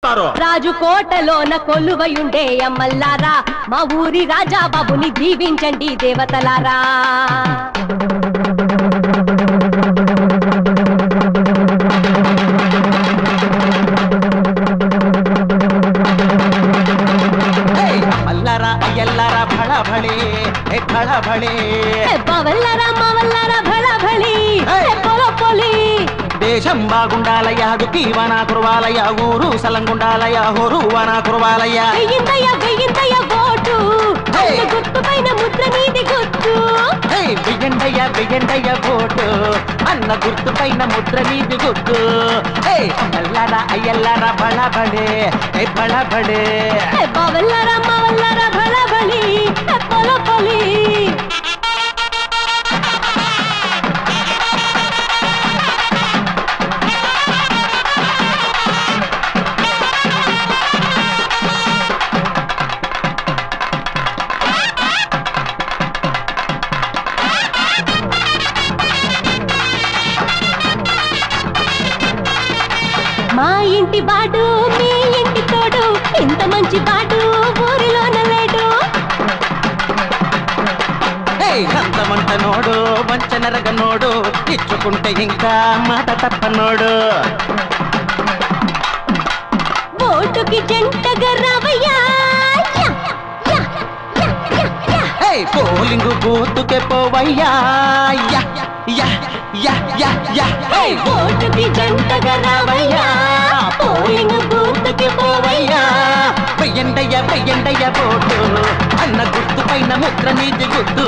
వస్తారు. రాజు కోటలోన కొలువయుండే అమ్మల్లారా, మా ఊరి రాజా బాబుని దీవించండి దేవతలారా. అమ్మల్లారా అయ్యల్లారా భళ భళే భళ భళే, బావల్లారా మావల్లారా భళ భళి పొల పొలి. దేశం బాగుండాలయ్యా దుఃఖీవన కురవాలయ్యా, ఊరు సలంగుండాలయ్యా హోరువన కురవాలయ్యా. వెయ్యిందయ్య వెయ్యిందయ్య ఓటు, గుర్తు పైన ముద్ర నీది గుర్తు. వెయ్యండయ్య వెయ్యండయ్య ఓటు, అన్న గుర్తు పైన ముద్ర నీది గుర్తు. అమ్మల్లారా అయ్యల్లారా భళ భళే భళ భళే, బావల్లారా మావల్లారా భళ భళి పొల పొలి. మా ఇంటి బాడు మీ ఇంటి తోడు, ఇంత మంచి బాడు ఊరిలోన లేడు. అంతమంట నోడు వంచనరగ నోడు, ఇచ్చుకుంటే ఇంకా మాట తప్పనోడు. ఓటుకి జంటగా రావయ్యా, పోలింగు బూతుకే పోవయ్యా. ఓటుకి జంటగా రావయ్యా, పోలింగు బూతుకి పోవయ్యా. వెయ్యండయ్య వెయ్యండయ్య ఓటు, అన్న గుర్తు పైన ముద్ర నీది గుర్తు.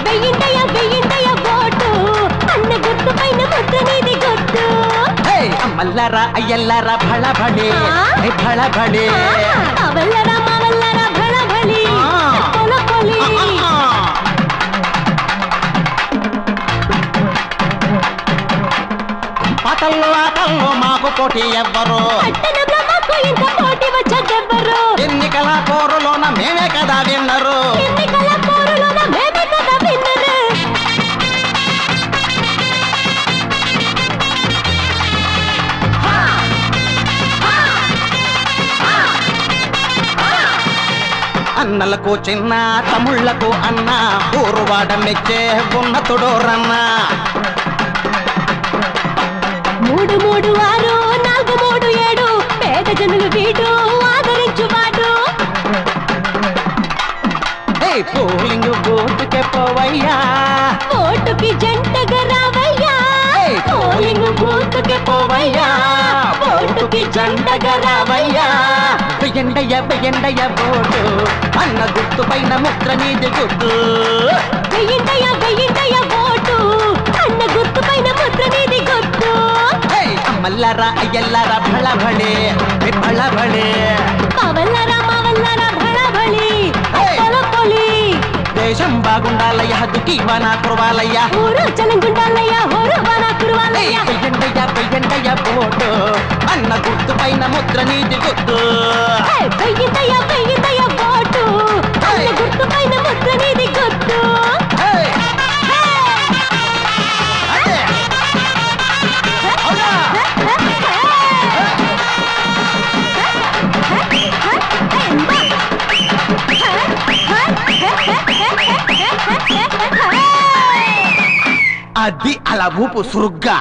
వెయ్యిందయ్య వెయ్యిందయ్య ఓటు, అన్న గుర్తు పైన ముద్ర నీది గుర్తు. అమ్మల్లారా అయ్యల్లారా భళ భళే భళ భళే, అవల్లరా మావల్లరా భళ భళి పొల పొలి. పాటల్లో ఆటల్లో మాకు పోటీ ఎవ్వరు, పట్టణంలో మాకు ఇంత పోటీ వచ్చెవ్వరు. ఎన్నికల పోరులోన మేమే కదా విన్నరు. ఎన్నికల పోరులోన మేమే కదా విన్నరు. అన్నలకు చిన్న తమ్ముళ్లకు అన్న, ఊరువాడ మెచ్చే ఉన్నతుడు రన్న. 3 3 6 4 3 7 పేద జనులు వీడు ఆదరించువాడు. పోలింగు బూతుకే పోవయ్యా, ఓటుకి జంటగా రావయ్యా. పోలింగు బూతుకే పోవయ్యా, ఓటుకి జంటగా రావయ్యా. వెయ్యండయ్య వెయ్యండయ్య ఓటు, అన్న గుర్తు పైన ముద్ర నీది గుర్తు. వెయ్యిందయ్య వెయ్యిందయ్య ఓటు, అన్న గుర్తు పైన ముద్ర నీది గుర్తు. అమ్మల్లారా అయ్యల్లారా భళ భళే భళ భళే, మావల్లారా మావల్లారా భళ భళి పొల పొలి. దేశం బాగుండాలయ్యా దుఃఖీవన కురవాలయ్యా, ఊరు చలంగుండాలయ్యా హోరువన కురవాలయ్యా. వెయ్యండయ్య వెయ్యండయ్య ఓటు, అన్న గుర్తు పైన ముద్ర నీది గుర్తు. వెయ్యిందయ్య వెయ్యిందయ్య ఓటు, అన్న గుర్తు పైన ముద్ర నీది గుర్తు. అది అలా ఊపు సురుగ్గా.